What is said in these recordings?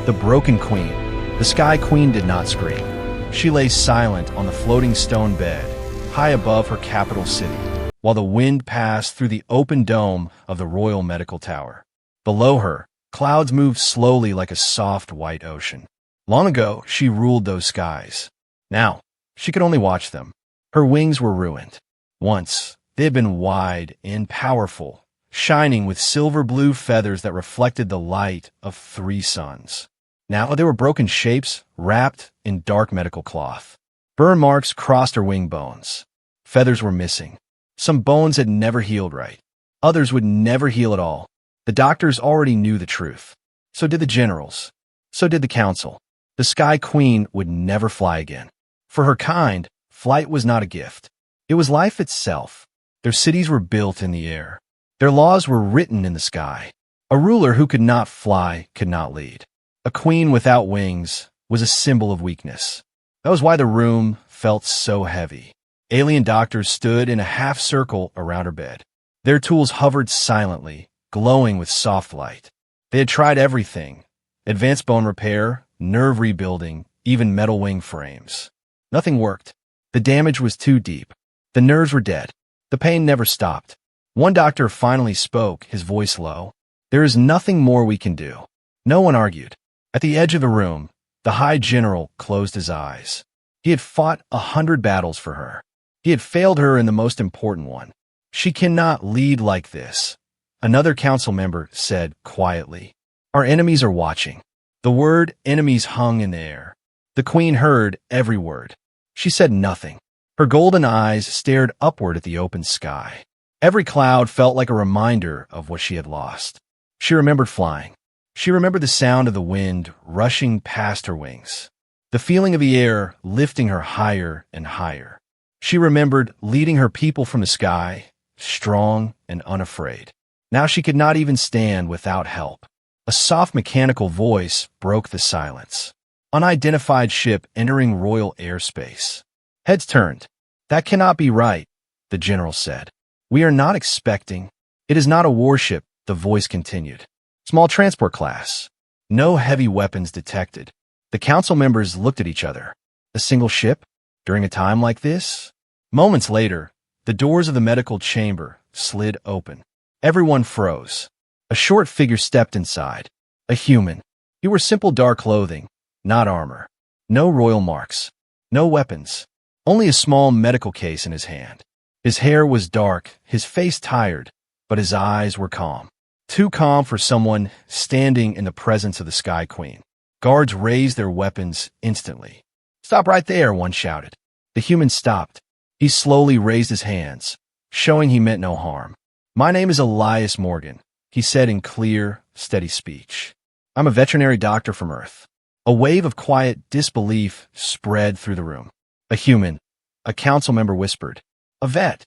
The broken queen. The Sky Queen did not scream. She lay silent on the floating stone bed, high above her capital city, while the wind passed through the open dome of the Royal Medical Tower. Below her, clouds moved slowly like a soft white ocean. Long ago, she ruled those skies. Now, she could only watch them. Her wings were ruined. Once, they had been wide and powerful, shining with silver-blue feathers that reflected the light of 3 suns. Now they were broken shapes, wrapped in dark medical cloth. Burn marks crossed her wing bones. Feathers were missing. Some bones had never healed right. Others would never heal at all. The doctors already knew the truth. So did the generals. So did the council. The Sky Queen would never fly again. For her kind, flight was not a gift. It was life itself. Their cities were built in the air. Their laws were written in the sky. A ruler who could not fly could not lead. A queen without wings was a symbol of weakness. That was why the room felt so heavy. Alien doctors stood in a half-circle around her bed. Their tools hovered silently, glowing with soft light. They had tried everything: advanced bone repair, nerve rebuilding, even metal wing frames. Nothing worked. The damage was too deep. The nerves were dead. The pain never stopped. One doctor finally spoke, his voice low. "There is nothing more we can do." No one argued. At the edge of the room, the High General closed his eyes. He had fought 100 battles for her. He had failed her in the most important one. "She cannot lead like this," another council member said quietly. "Our enemies are watching." The word enemies hung in the air. The queen heard every word. She said nothing. Her golden eyes stared upward at the open sky. Every cloud felt like a reminder of what she had lost. She remembered flying. She remembered the sound of the wind rushing past her wings, the feeling of the air lifting her higher and higher. She remembered leading her people from the sky, strong and unafraid. Now she could not even stand without help. A soft mechanical voice broke the silence. Unidentified ship entering royal airspace. Heads turned. "That cannot be right," the general said. "We are not expecting." "It is not a warship," the voice continued. "Small transport class. No heavy weapons detected." The council members looked at each other. A single ship? During a time like this? Moments later, the doors of the medical chamber slid open. Everyone froze. A short figure stepped inside. A human. He wore simple dark clothing, not armor. No royal marks. No weapons. Only a small medical case in his hand. His hair was dark, his face tired, but his eyes were calm. Too calm for someone standing in the presence of the Sky Queen. Guards raised their weapons instantly. "Stop right there," one shouted. The human stopped. He slowly raised his hands, showing he meant no harm. "My name is Elias Morgan," he said in clear, steady speech. "I'm a veterinary doctor from Earth." A wave of quiet disbelief spread through the room. "A human," a council member whispered. "A vet."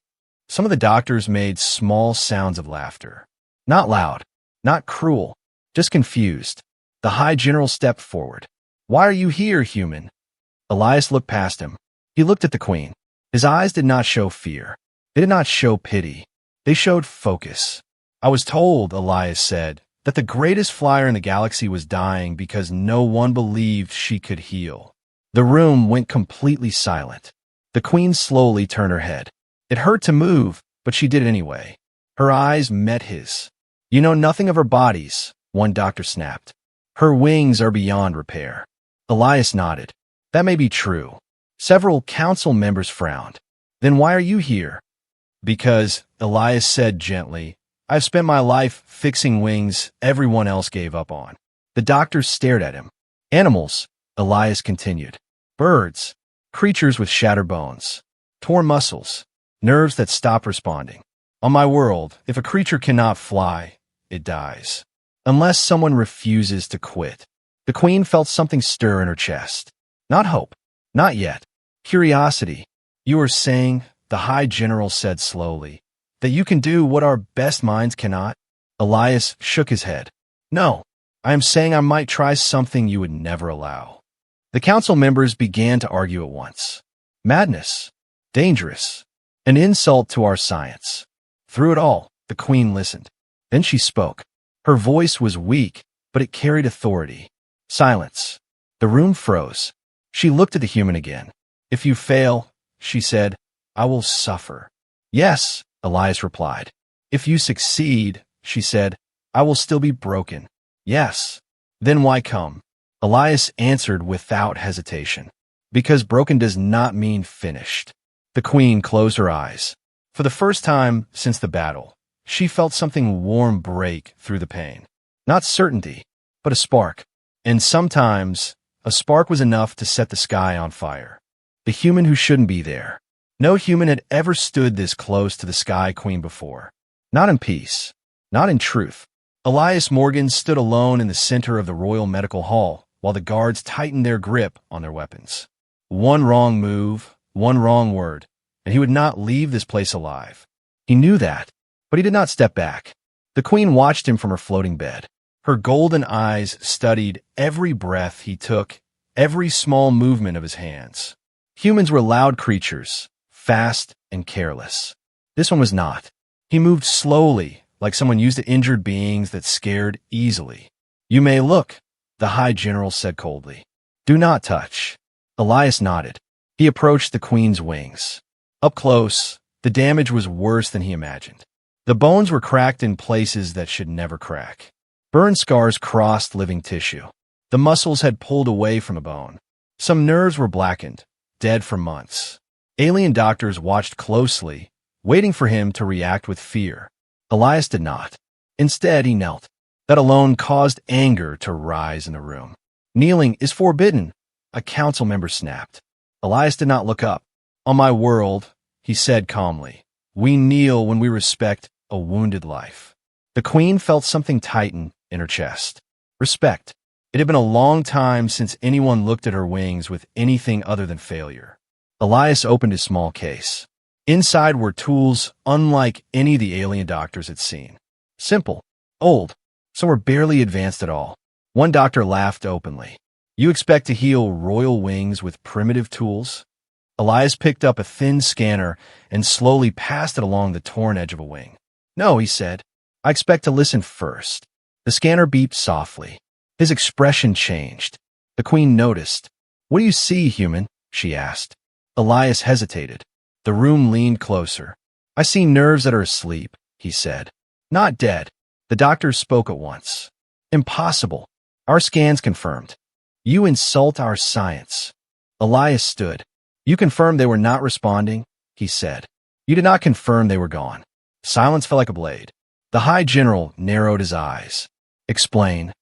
Some of the doctors made small sounds of laughter. Not loud, not cruel, just confused. The High General stepped forward. "Why are you here, human?" Elias looked past him. He looked at the queen. His eyes did not show fear. They did not show pity. They showed focus. "I was told," Elias said, "that the greatest flyer in the galaxy was dying because no one believed she could heal." The room went completely silent. The queen slowly turned her head. It hurt to move, but she did it anyway. Her eyes met his. "You know nothing of her bodies," one doctor snapped. "Her wings are beyond repair." Elias nodded. "That may be true." Several council members frowned. "Then why are you here?" "Because," Elias said gently, "I've spent my life fixing wings everyone else gave up on." The doctors stared at him. "Animals," Elias continued. "Birds, creatures with shattered bones, torn muscles, nerves that stop responding. On my world, if a creature cannot fly, it dies. Unless someone refuses to quit." The queen felt something stir in her chest. Not hope. Not yet. Curiosity. "You are saying," the High General said slowly, "that you can do what our best minds cannot?" Elias shook his head. "No, I am saying I might try something you would never allow." The council members began to argue at once. Madness. Dangerous. An insult to our science. Through it all, the queen listened. Then she spoke. Her voice was weak, but it carried authority. Silence. The room froze. She looked at the human again. If you fail, she said, I will suffer. Yes, Elias replied. If you succeed, she said, I will still be broken. Yes. Then why come? Elias answered without hesitation. Because broken does not mean finished. The queen closed her eyes. For the first time since the battle, she felt something warm break through the pain. Not certainty, but a spark. And sometimes, a spark was enough to set the sky on fire. The human who shouldn't be there. No human had ever stood this close to the Sky Queen before. Not in peace. Not in truth. Elias Morgan stood alone in the center of the Royal Medical Hall while the guards tightened their grip on their weapons. One wrong move, one wrong word, and he would not leave this place alive. He knew that, but he did not step back. The queen watched him from her floating bed. Her golden eyes studied every breath he took, every small movement of his hands. Humans were loud creatures, fast and careless. This one was not. He moved slowly, like someone used to injured beings that scared easily. You may look, the High General said coldly. Do not touch. Elias nodded. He approached the queen's wings. Up close, the damage was worse than he imagined. The bones were cracked in places that should never crack. Burn scars crossed living tissue. The muscles had pulled away from the bone. Some nerves were blackened, dead for months. Alien doctors watched closely, waiting for him to react with fear. Elias did not. Instead, he knelt. That alone caused anger to rise in the room. Kneeling is forbidden, a council member snapped. Elias did not look up. On my world, he said calmly, we kneel when we respect a wounded life. The queen felt something tighten in her chest. Respect. It had been a long time since anyone looked at her wings with anything other than failure. Elias opened his small case. Inside were tools unlike any the alien doctors had seen. Simple, old, some were barely advanced at all. One doctor laughed openly. You expect to heal royal wings with primitive tools? Elias picked up a thin scanner and slowly passed it along the torn edge of a wing. No, he said. I expect to listen first. The scanner beeped softly. His expression changed. The queen noticed. What do you see, human? She asked. Elias hesitated. The room leaned closer. I see nerves that are asleep, he said. Not dead. The doctors spoke at once. Impossible. Our scans confirmed. You insult our science. Elias stood. You confirmed they were not responding, he said. You did not confirm they were gone. Silence fell like a blade. The High General narrowed his eyes. Explain.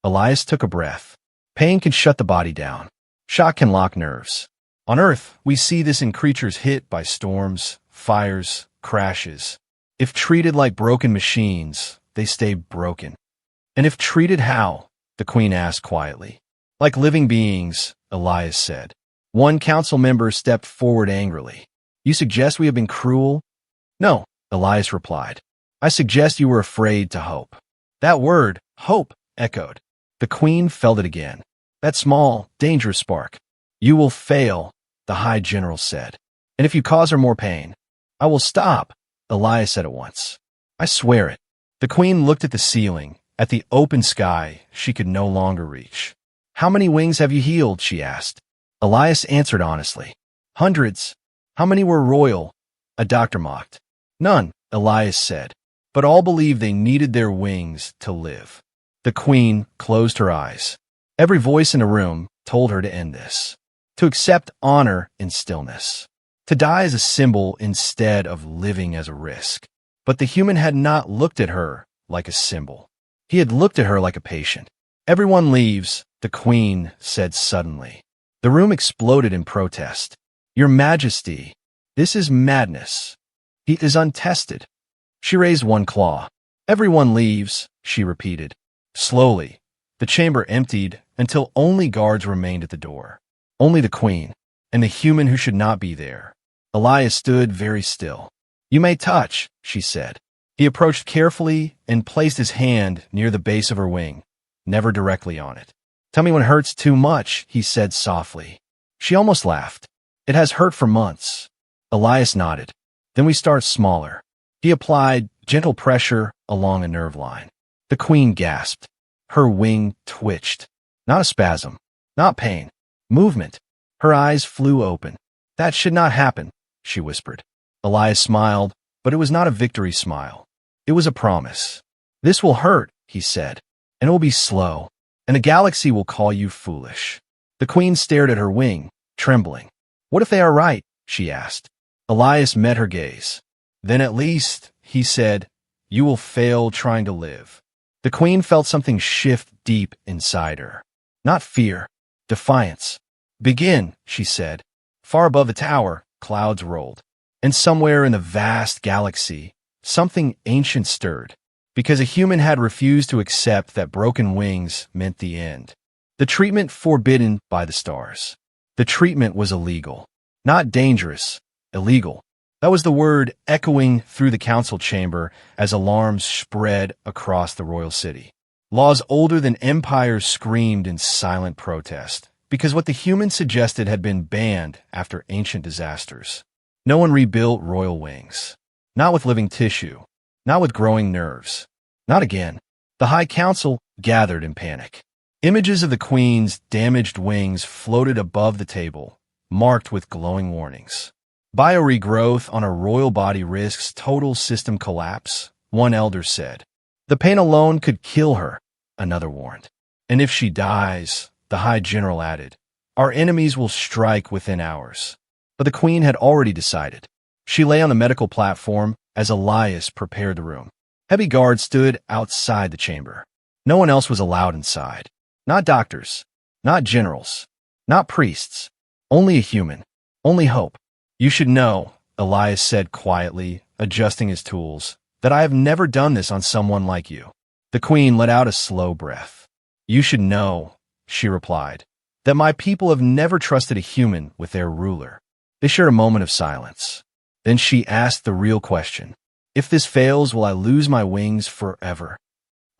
Elias took a breath. Pain can shut the body down. Shock can lock nerves. On Earth, we see this in creatures hit by storms, fires, crashes. If treated like broken machines, they stay broken. And if treated how? The queen asked quietly. Like living beings, Elias said. One council member stepped forward angrily. You suggest we have been cruel? No, Elias replied. I suggest you were afraid to hope. That word, hope, echoed. The queen felt it again. That small, dangerous spark. You will fail, the High General said. And if you cause her more pain, I will stop, Elias said at once. I swear it. The queen looked at the ceiling, at the open sky she could no longer reach. How many wings have you healed? She asked. Elias answered honestly. Hundreds. How many were royal? A doctor mocked. None, Elias said. But all believed they needed their wings to live. The queen closed her eyes. Every voice in the room told her to end this. To accept honor in stillness. To die as a symbol instead of living as a risk. But the human had not looked at her like a symbol. He had looked at her like a patient. Everyone leaves, the queen said suddenly. The room exploded in protest. Your Majesty, this is madness. He is untested. She raised one claw. Everyone leaves, she repeated. Slowly, the chamber emptied until only guards remained at the door. Only the queen, and the human who should not be there. Elias stood very still. You may touch, she said. He approached carefully and placed his hand near the base of her wing, never directly on it. Tell me when it hurts too much, he said softly. She almost laughed. It has hurt for months. Elias nodded. Then we start smaller. He applied gentle pressure along a nerve line. The queen gasped. Her wing twitched. Not a spasm. Not pain. Movement. Her eyes flew open. That should not happen, she whispered. Elias smiled, but it was not a victory smile. It was a promise. This will hurt, he said, and it will be slow, and the galaxy will call you foolish. The queen stared at her wing, trembling. What if they are right? She asked. Elias met her gaze. Then at least, he said, you will fail trying to live. The queen felt something shift deep inside her. Not fear, defiance. Begin, she said. Far above the tower, clouds rolled. And somewhere in the vast galaxy, something ancient stirred, because a human had refused to accept that broken wings meant the end. The treatment forbidden by the stars. The treatment was illegal. Not dangerous, illegal. That was the word echoing through the council chamber as alarms spread across the royal city. Laws older than empires screamed in silent protest, because what the humans suggested had been banned after ancient disasters. No one rebuilt royal wings. Not with living tissue. Not with growing nerves. Not again. The High Council gathered in panic. Images of the Queen's damaged wings floated above the table, marked with glowing warnings. Bioregrowth on a royal body risks total system collapse, one elder said. The pain alone could kill her, another warned. And if she dies, the High General added, our enemies will strike within hours. But the Queen had already decided. She lay on the medical platform as Elias prepared the room. Heavy guards stood outside the chamber. No one else was allowed inside. Not doctors, not generals, not priests. Only a human, only hope. You should know, Elias said quietly, adjusting his tools, that I have never done this on someone like you. The Queen let out a slow breath. You should know, she replied, that my people have never trusted a human with their ruler. They shared a moment of silence. Then she asked the real question. If this fails, will I lose my wings forever?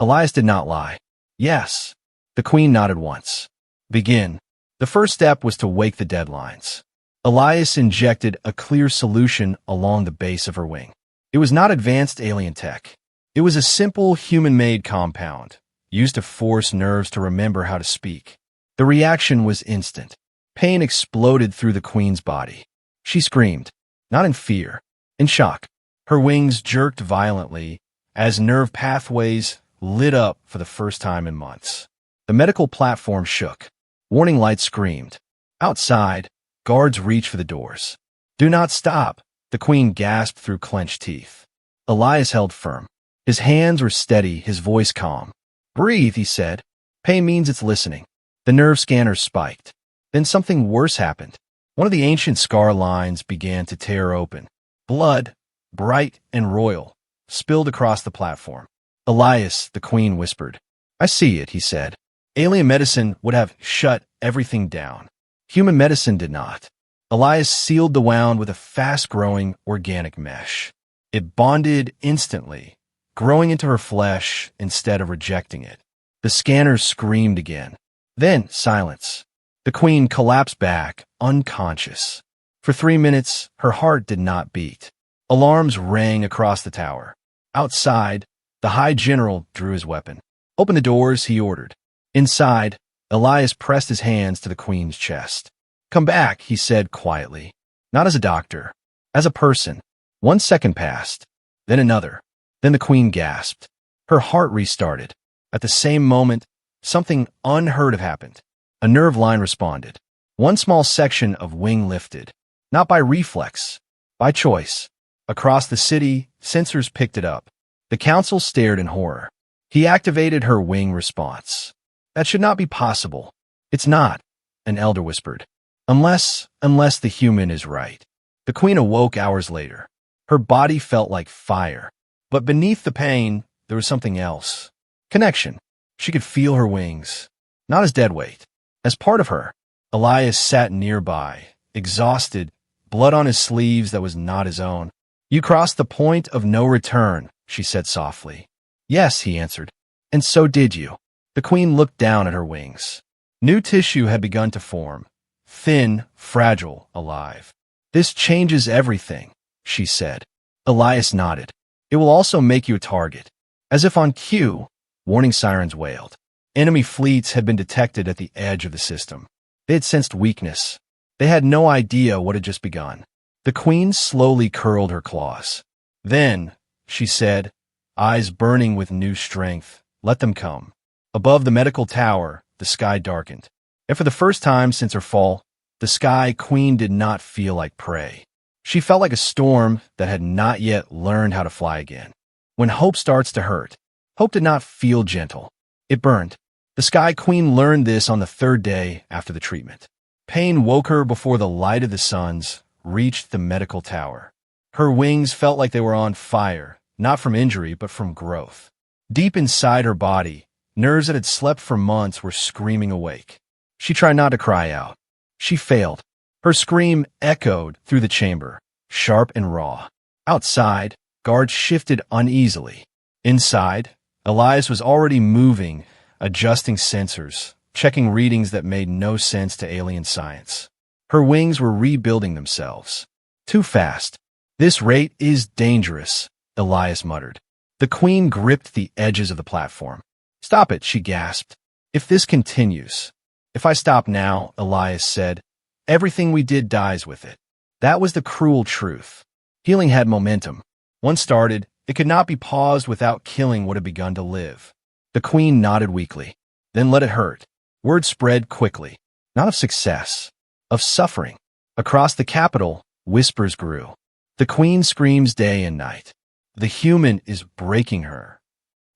Elias did not lie. Yes. The Queen nodded once. Begin. The first step was to wake the deadlines. Elias injected a clear solution along the base of her wing. It was not advanced alien tech. It was a simple human-made compound, used to force nerves to remember how to speak. The reaction was instant. Pain exploded through the Queen's body. She screamed, not in fear, in shock. Her wings jerked violently as nerve pathways lit up for the first time in months. The medical platform shook. Warning lights screamed. Outside, guards reached for the doors. Do not stop, the Queen gasped through clenched teeth. Elias held firm. His hands were steady, his voice calm. Breathe, he said. Pain means it's listening. The nerve scanners spiked. Then something worse happened. One of the ancient scar lines began to tear open. Blood, bright and royal, spilled across the platform. Elias, the Queen whispered. I see it, he said. Alien medicine would have shut everything down. Human medicine did not. Elias sealed the wound with a fast-growing organic mesh. It bonded instantly, growing into her flesh instead of rejecting it. The scanners screamed again. Then silence. The Queen collapsed back, unconscious. For 3 minutes, her heart did not beat. Alarms rang across the tower. Outside, the High General drew his weapon. Open the doors, he ordered. Inside, Elias pressed his hands to the Queen's chest. Come back, he said quietly. Not as a doctor, as a person. 1 second passed, then another. Then the Queen gasped. Her heart restarted. At the same moment, something unheard of happened. A nerve line responded. One small section of wing lifted. Not by reflex, by choice. Across the city, sensors picked it up. The council stared in horror. He activated her wing response. That should not be possible. It's not, an elder whispered. Unless the human is right. The Queen awoke hours later. Her body felt like fire. But beneath the pain, there was something else. Connection. She could feel her wings. Not as dead weight. As part of her. Elias sat nearby, exhausted, blood on his sleeves that was not his own. You crossed the point of no return, she said softly. Yes, he answered. And so did you. The Queen looked down at her wings. New tissue had begun to form. Thin, fragile, alive. This changes everything, she said. Elias nodded. It will also make you a target. As if on cue, warning sirens wailed. Enemy fleets had been detected at the edge of the system. They had sensed weakness. They had no idea what had just begun. The queen slowly curled her claws. Then, she said, eyes burning with new strength, let them come. Above the medical tower, the sky darkened. And for the first time since her fall, the Sky Queen did not feel like prey. She felt like a storm that had not yet learned how to fly again. When hope starts to hurt, hope did not feel gentle. It burned. The Sky Queen learned this on the third day after the treatment. Pain woke her before the light of the suns reached the medical tower. Her wings felt like they were on fire, not from injury, but from growth. Deep inside her body, nerves that had slept for months were screaming awake. She tried not to cry out. She failed. Her scream echoed through the chamber, sharp and raw. Outside, guards shifted uneasily. Inside, Elias was already moving, adjusting sensors, checking readings that made no sense to alien science. Her wings were rebuilding themselves. Too fast. This rate is dangerous, Elias muttered. The queen gripped the edges of the platform. Stop it, she gasped. If this continues. If I stop now, Elias said, everything we did dies with it. That was the cruel truth. Healing had momentum. Once started, it could not be paused without killing what had begun to live. The queen nodded weakly. Then let it hurt. Word spread quickly. Not of success. Of suffering. Across the capital, whispers grew. The queen screams day and night. The human is breaking her.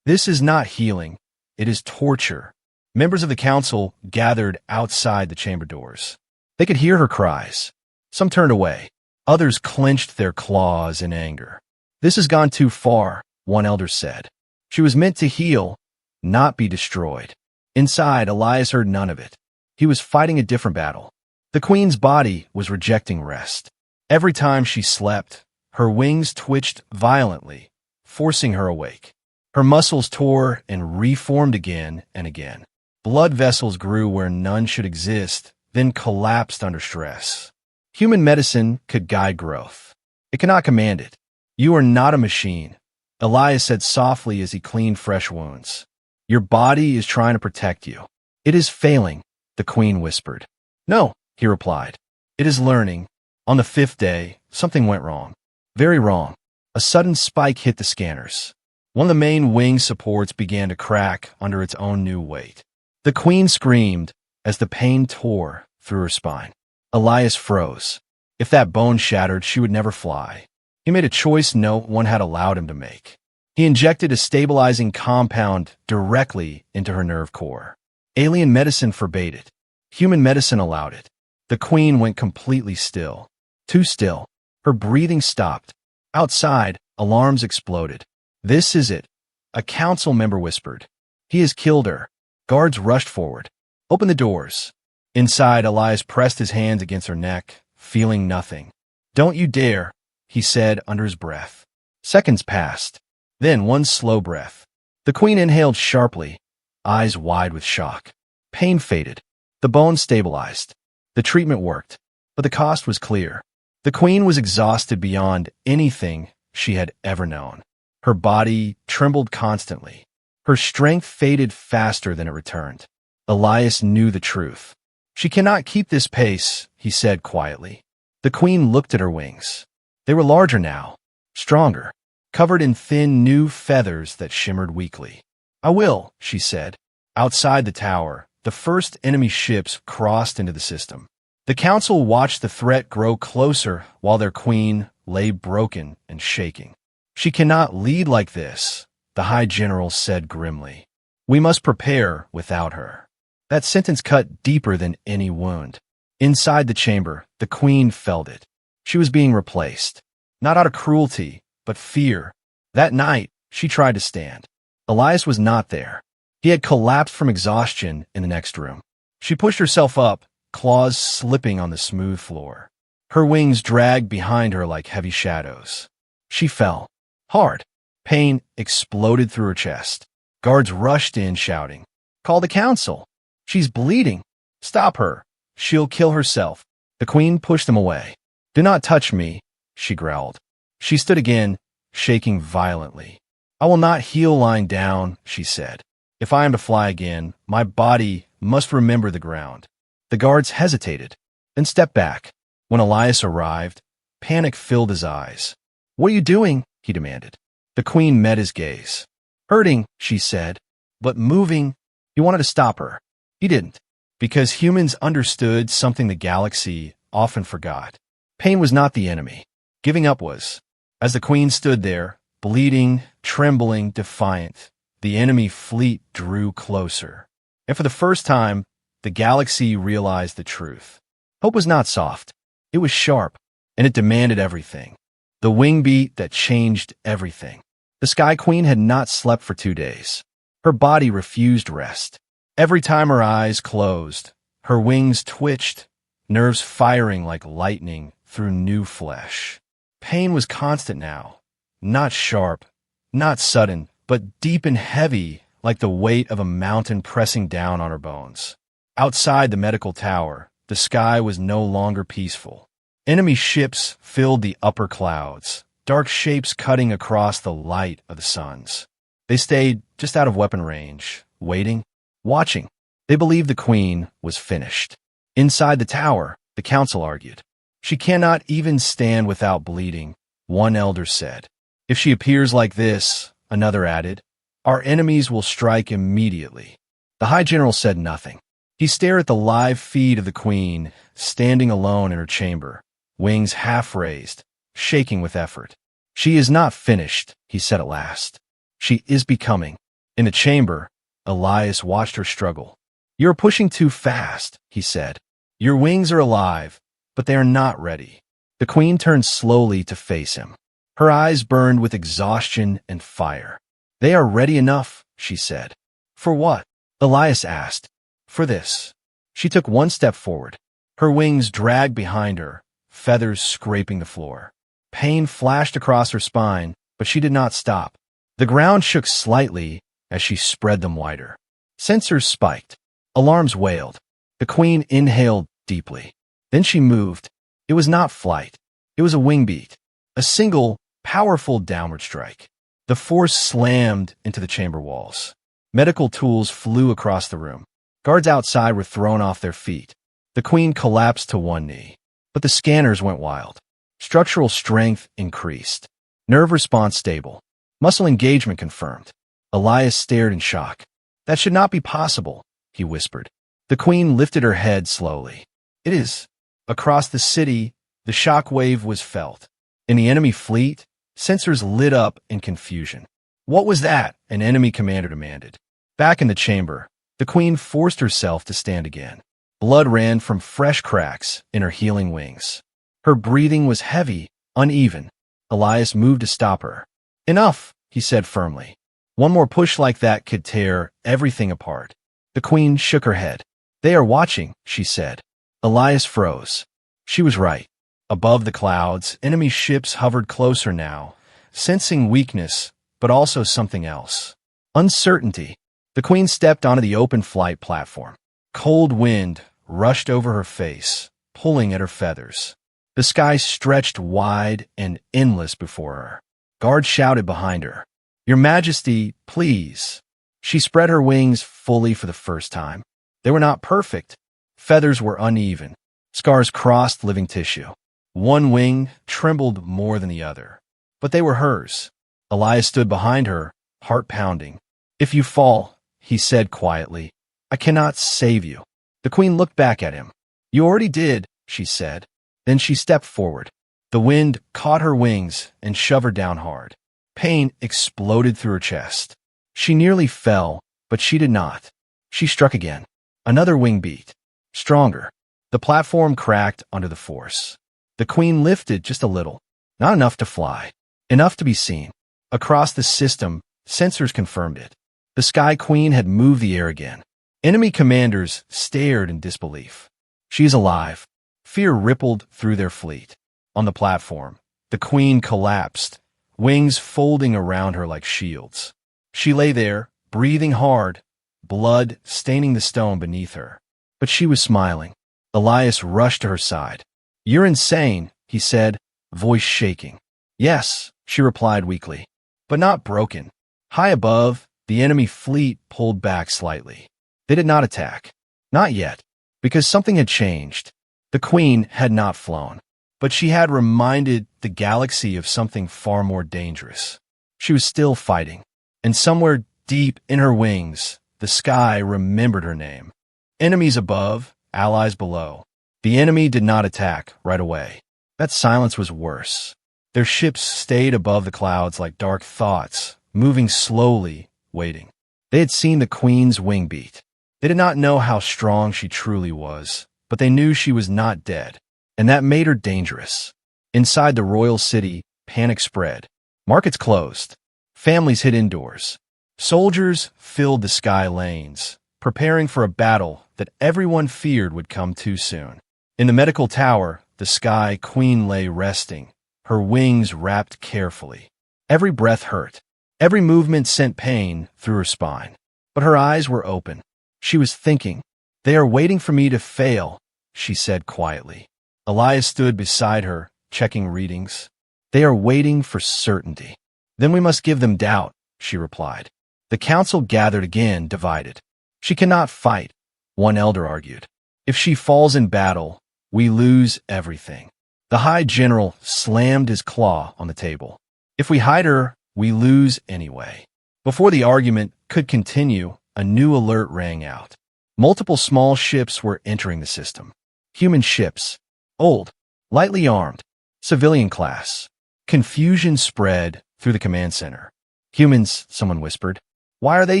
This is not healing. It is torture. Members of the council gathered outside the chamber doors. They could hear her cries. Some turned away. Others clenched their claws in anger. This has gone too far, one elder said. She was meant to heal, not be destroyed. Inside, Elias heard none of it. He was fighting a different battle. The queen's body was rejecting rest. Every time she slept, her wings twitched violently, forcing her awake. Her muscles tore and reformed again and again. Blood vessels grew where none should exist, then collapsed under stress. Human medicine could guide growth. It cannot command it. You are not a machine, Elias said softly as he cleaned fresh wounds. Your body is trying to protect you. It is failing, the queen whispered. No, he replied. It is learning. On the fifth day, something went wrong. Very wrong. A sudden spike hit the scanners. One of the main wing supports began to crack under its own new weight. The queen screamed as the pain tore through her spine. Elias froze. If that bone shattered, she would never fly. He made a choice no one had allowed him to make. He injected a stabilizing compound directly into her nerve core. Alien medicine forbade it. Human medicine allowed it. The queen went completely still. Too still. Her breathing stopped. Outside, alarms exploded. This is it, a council member whispered. He has killed her. Guards rushed forward. Open the doors. Inside, Elias pressed his hands against her neck, feeling nothing. Don't you dare, he said under his breath. Seconds passed. Then one slow breath. The queen inhaled sharply, eyes wide with shock. Pain faded. The bones stabilized. The treatment worked, but the cost was clear. The queen was exhausted beyond anything she had ever known. Her body trembled constantly. Her strength faded faster than it returned. Elias knew the truth. She cannot keep this pace, he said quietly. The queen looked at her wings. They were larger now, stronger, covered in thin new feathers that shimmered weakly. I will, she said. Outside the tower, the first enemy ships crossed into the system. The council watched the threat grow closer while their queen lay broken and shaking. She cannot lead like this, the High General said grimly. We must prepare without her. That sentence cut deeper than any wound. Inside the chamber, the queen felt it. She was being replaced. Not out of cruelty, but fear. That night, she tried to stand. Elias was not there. He had collapsed from exhaustion in the next room. She pushed herself up, claws slipping on the smooth floor. Her wings dragged behind her like heavy shadows. She fell. Hard. Pain exploded through her chest. Guards rushed in, shouting, Call the council. She's bleeding. Stop her. She'll kill herself. The queen pushed them away. Do not touch me, she growled. She stood again, shaking violently. I will not heal lying down, she said. If I am to fly again, my body must remember the ground. The guards hesitated, then stepped back. When Elias arrived, panic filled his eyes. "What are you doing?" he demanded. The queen met his gaze. "Hurting," she said, "but moving." He wanted to stop her. He didn't, because humans understood something the galaxy often forgot. Pain was not the enemy. Giving up was. As the queen stood there, bleeding, trembling, defiant, the enemy fleet drew closer. And for the first time, the galaxy realized the truth. Hope was not soft. It was sharp, and it demanded everything. The wing beat that changed everything. The Sky Queen had not slept for 2 days. Her body refused rest. Every time her eyes closed, her wings twitched, nerves firing like lightning through new flesh. Pain was constant now, not sharp, not sudden, but deep and heavy like the weight of a mountain pressing down on her bones. Outside the medical tower, the sky was no longer peaceful. Enemy ships filled the upper clouds, dark shapes cutting across the light of the suns. They stayed just out of weapon range, waiting, watching. They believed the queen was finished. Inside the tower, the council argued. "She cannot even stand without bleeding," one elder said. "If she appears like this," another added, "our enemies will strike immediately." The High General said nothing. He stared at the live feed of the queen, standing alone in her chamber, wings half raised, shaking with effort. "She is not finished," he said at last. "She is becoming." In the chamber, Elias watched her struggle. "You're pushing too fast," he said. "Your wings are alive, but they are not ready." The queen turned slowly to face him. Her eyes burned with exhaustion and fire. "They are ready enough," she said. "For what?" Elias asked. "For this." She took one step forward. Her wings dragged behind her, feathers scraping the floor. Pain flashed across her spine, but she did not stop. The ground shook slightly as she spread them wider. Sensors spiked. Alarms wailed. The queen inhaled deeply. Then she moved. It was not flight. It was a wing beat. A single, powerful downward strike. The force slammed into the chamber walls. Medical tools flew across the room. Guards outside were thrown off their feet. The queen collapsed to one knee. But the scanners went wild. Structural strength increased. Nerve response stable. Muscle engagement confirmed. Elias stared in shock. "That should not be possible," he whispered. The queen lifted her head slowly. "It is." Across the city, the shock wave was felt. In the enemy fleet, sensors lit up in confusion. "What was that?" an enemy commander demanded. Back in the chamber, the queen forced herself to stand again. Blood ran from fresh cracks in her healing wings. Her breathing was heavy, uneven. Elias moved to stop her. "Enough," he said firmly. "One more push like that could tear everything apart." The queen shook her head. "They are watching," she said. Elias froze. She was right. Above the clouds, enemy ships hovered closer now, sensing weakness, but also something else. Uncertainty. The queen stepped onto the open flight platform. Cold wind rushed over her face, pulling at her feathers. The sky stretched wide and endless before her. Guards shouted behind her, "Your Majesty, please." She spread her wings fully for the first time. They were not perfect. Feathers were uneven. Scars crossed living tissue. One wing trembled more than the other. But they were hers. Elias stood behind her, heart pounding. "If you fall," he said quietly, "I cannot save you." The queen looked back at him. "You already did," she said. Then she stepped forward. The wind caught her wings and shoved her down hard. Pain exploded through her chest. She nearly fell, but she did not. She struck again. Another wing beat. Stronger. The platform cracked under the force. The queen lifted just a little. Not enough to fly. Enough to be seen. Across the system, sensors confirmed it. The Sky Queen had moved the air again. Enemy commanders stared in disbelief. "She is alive." Fear rippled through their fleet. On the platform, the queen collapsed, wings folding around her like shields. She lay there, breathing hard, blood staining the stone beneath her. But she was smiling. Elias rushed to her side. "You're insane," he said, voice shaking. "Yes," she replied weakly, "but not broken." High above, The enemy fleet pulled back slightly. They did not attack. Not yet, because something had changed. The Queen had not flown, but she had reminded the galaxy of something far more dangerous. She was still fighting, and somewhere deep in her wings, the sky remembered her name. Enemies above, allies below. The enemy did not attack right away. That silence was worse. Their ships stayed above the clouds like dark thoughts, moving slowly, waiting. They had seen the Queen's wing beat. They did not know how strong she truly was, but they knew she was not dead, and that made her dangerous. Inside the royal city, panic spread. Markets closed. Families hid indoors. Soldiers filled the sky lanes, preparing for a battle that everyone feared would come too soon. In the medical tower, the Sky Queen lay resting, her wings wrapped carefully. Every breath hurt. Every movement sent pain through her spine. But her eyes were open. She was thinking. "They are waiting for me to fail," she said quietly. Elias stood beside her, checking readings. "They are waiting for certainty." "Then we must give them doubt," she replied. The council gathered again, divided. "She cannot fight," one elder argued. "If she falls in battle, we lose everything." The High General slammed his claw on the table. "If we hide her, we lose anyway." Before the argument could continue, a new alert rang out. Multiple small ships were entering the system. Human ships. Old. Lightly armed. Civilian class. Confusion spread through the command center. "Humans," someone whispered. "Why are they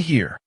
here?"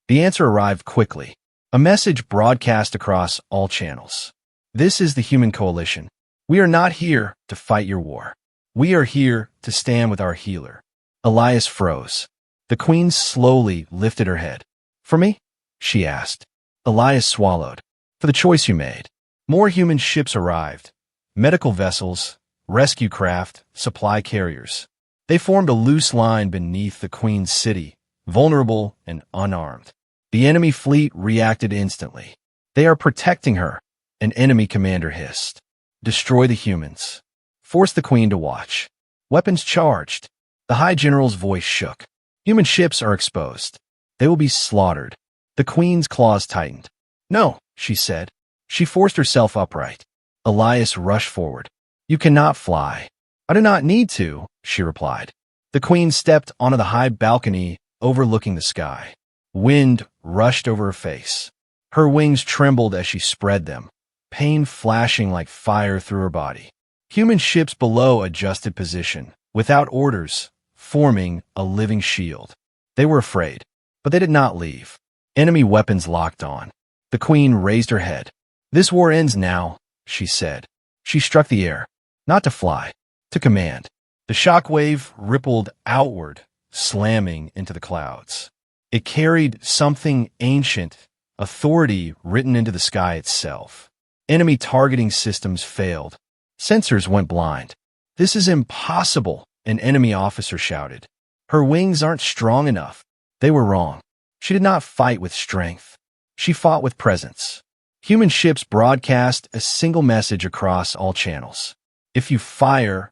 The answer arrived quickly. A message broadcast across all channels. "This is the Human Coalition. We are not here to fight your war. We are here to stand with our healer." Elias froze. The Queen slowly lifted her head. "For me?" she asked. Elias swallowed. "For the choice you made." More human ships arrived. Medical vessels, rescue craft, supply carriers. They formed a loose line beneath the Queen's city, vulnerable and unarmed. The enemy fleet reacted instantly. "They are protecting her," an enemy commander hissed. "Destroy the humans. Force the Queen to watch." Weapons charged. The High General's voice shook. "Human ships are exposed. They will be slaughtered." The Queen's claws tightened. "No," she said. She forced herself upright. Elias rushed forward. "You cannot fly." "I do not need to," she replied. The Queen stepped onto the high balcony overlooking the sky. Wind rushed over her face. Her wings trembled as she spread them, pain flashing like fire through her body. Human ships below adjusted position, without orders, forming a living shield. They were afraid, but they did not leave. Enemy weapons locked on. The Queen raised her head. "This war ends now," she said. She struck the air, not to fly, to command. The shockwave rippled outward, slamming into the clouds. It carried something ancient, authority written into the sky itself. Enemy targeting systems failed. Sensors went blind. "This is impossible," an enemy officer shouted. "Her wings aren't strong enough." They were wrong. She did not fight with strength. She fought with presence. Human ships broadcast a single message across all channels. "If you fire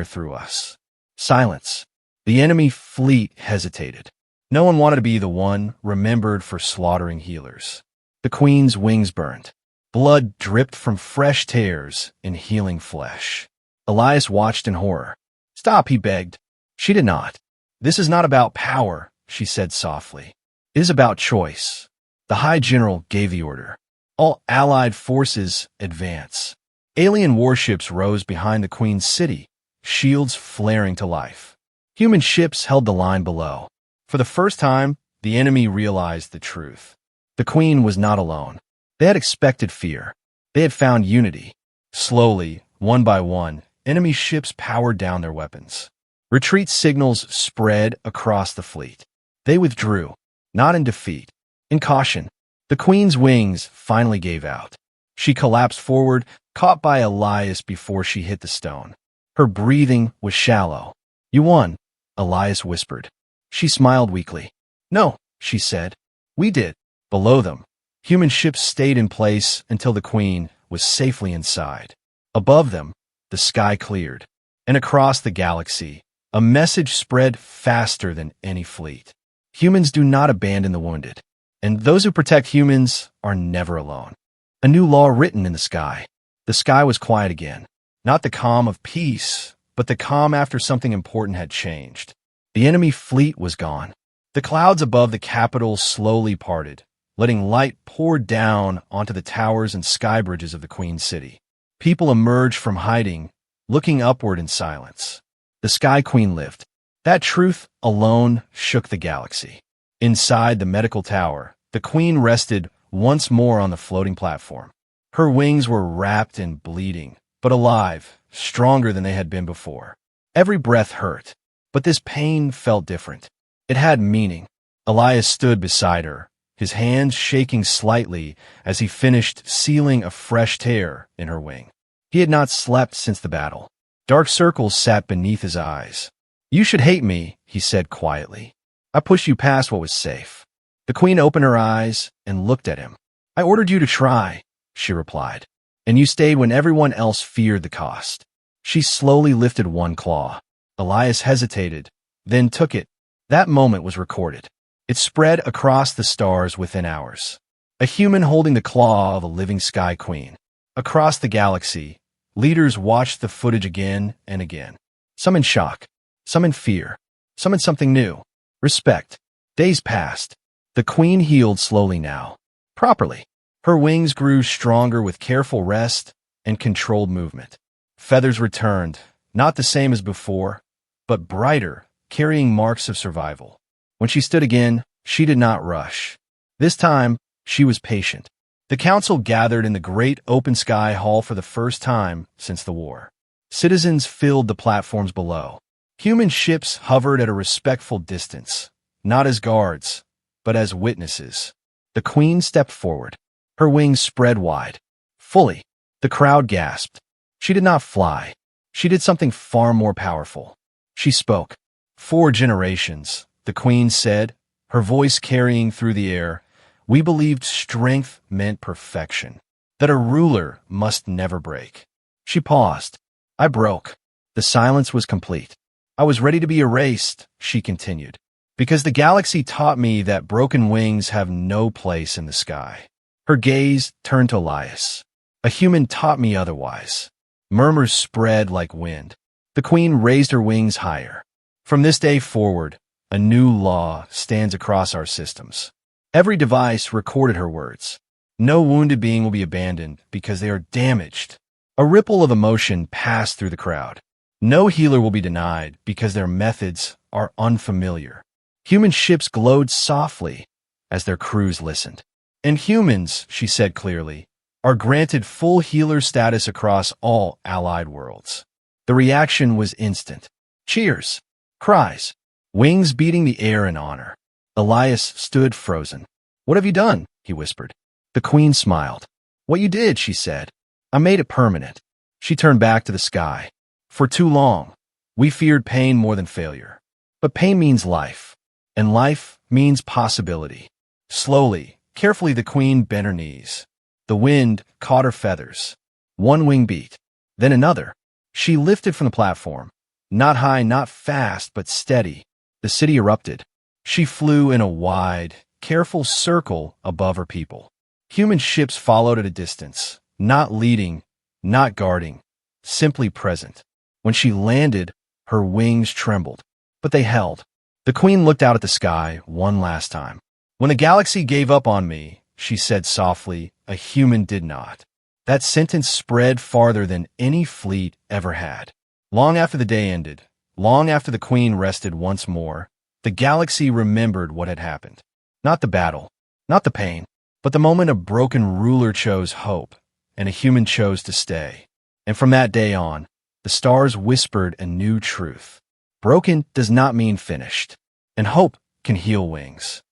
through us." Silence. The enemy fleet hesitated. No one wanted to be the one remembered for slaughtering healers. The Queen's wings burned. Blood dripped from fresh tears in healing flesh. Elias watched in horror. "Stop," he begged. She did not. "This is not about power," she said softly. "It is about choice." The High General gave the order. All Allied forces advance. Alien warships rose behind the Queen's city, shields flaring to life. Human ships held the line below. For the first time, the enemy realized the truth. The Queen was not alone. They had expected fear. They had found unity. Slowly, one by one, enemy ships powered down their weapons. Retreat signals spread across the fleet. They withdrew, not in defeat, in caution. The Queen's wings finally gave out. She collapsed forward, caught by Elias before she hit the stone. Her breathing was shallow. "You won," Elias whispered. She smiled weakly. "No," she said. "We did." Below them, human ships stayed in place until the Queen was safely inside. Above them, the sky cleared. And across the galaxy, a message spread faster than any fleet. Humans do not abandon the wounded, and those who protect humans are never alone. A new law written in the sky. The sky was quiet again. Not the calm of peace, but the calm after something important had changed. The enemy fleet was gone. The clouds above the capital slowly parted, letting light pour down onto the towers and sky bridges of the Queen City. People emerged from hiding, looking upward in silence. The Sky Queen lived. That truth alone shook the galaxy. Inside the medical tower, the Queen rested once more on the floating platform. Her wings were wrapped and bleeding, but alive, stronger than they had been before. Every breath hurt, but this pain felt different. It had meaning. Elias stood beside her, his hands shaking slightly as he finished sealing a fresh tear in her wing. He had not slept since the battle. Dark circles sat beneath his eyes. "You should hate me," he said quietly. "I pushed you past what was safe." The Queen opened her eyes and looked at him. "I ordered you to try," she replied, "and you stayed when everyone else feared the cost." She slowly lifted one claw. Elias hesitated, then took it. That moment was recorded. It spread across the stars within hours. A human holding the claw of a living Sky Queen. Across the galaxy, leaders watched the footage again and again. Some in shock, some in fear, some in something new. Respect. Days passed. The Queen healed slowly now. Properly. Her wings grew stronger with careful rest and controlled movement. Feathers returned, not the same as before, but brighter, carrying marks of survival. When she stood again, she did not rush. This time, she was patient. The council gathered in the great open sky hall for the first time since the war. Citizens filled the platforms below. Human ships hovered at a respectful distance, not as guards, but as witnesses. The Queen stepped forward. Her wings spread wide. Fully. The crowd gasped. She did not fly. She did something far more powerful. She spoke. "For generations," the Queen said, her voice carrying through the air, "we believed strength meant perfection, that a ruler must never break." She paused. I broke. The silence was complete. I was ready to be erased, she continued, because the galaxy taught me that broken wings have no place in the sky. Her gaze turned to Elias. A human taught me otherwise. Murmurs spread like wind. The Queen raised her wings higher. From this day forward, a new law stands across our systems. Every device recorded her words. No wounded being will be abandoned because they are damaged. A ripple of emotion passed through the crowd. No healer will be denied because their methods are unfamiliar. Human ships glowed softly as their crews listened. And humans, she said clearly, are granted full healer status across all allied worlds. The reaction was instant. Cheers. Cries. Wings beating the air in honor. Elias stood frozen. "What have you done?" he whispered. The Queen smiled. "What you did," she said. "I made it permanent." She turned back to the sky. "For too long, we feared pain more than failure. But pain means life, and life means possibility." Slowly, carefully, the Queen bent her knees. The wind caught her feathers. One wing beat, then another. She lifted from the platform. Not high, not fast, but steady. The city erupted. She flew in a wide, careful circle above her people. Human ships followed at a distance, not leading, not guarding, simply present. When she landed, her wings trembled, but they held. The Queen looked out at the sky one last time. "When the galaxy gave up on me," she said softly, "a human did not." That sentence spread farther than any fleet ever had. Long after the day ended, long after the Queen rested once more, the galaxy remembered what had happened. Not the battle, not the pain, but the moment a broken ruler chose hope, and a human chose to stay. And from that day on, the stars whispered a new truth. Broken does not mean finished, and hope can heal wings.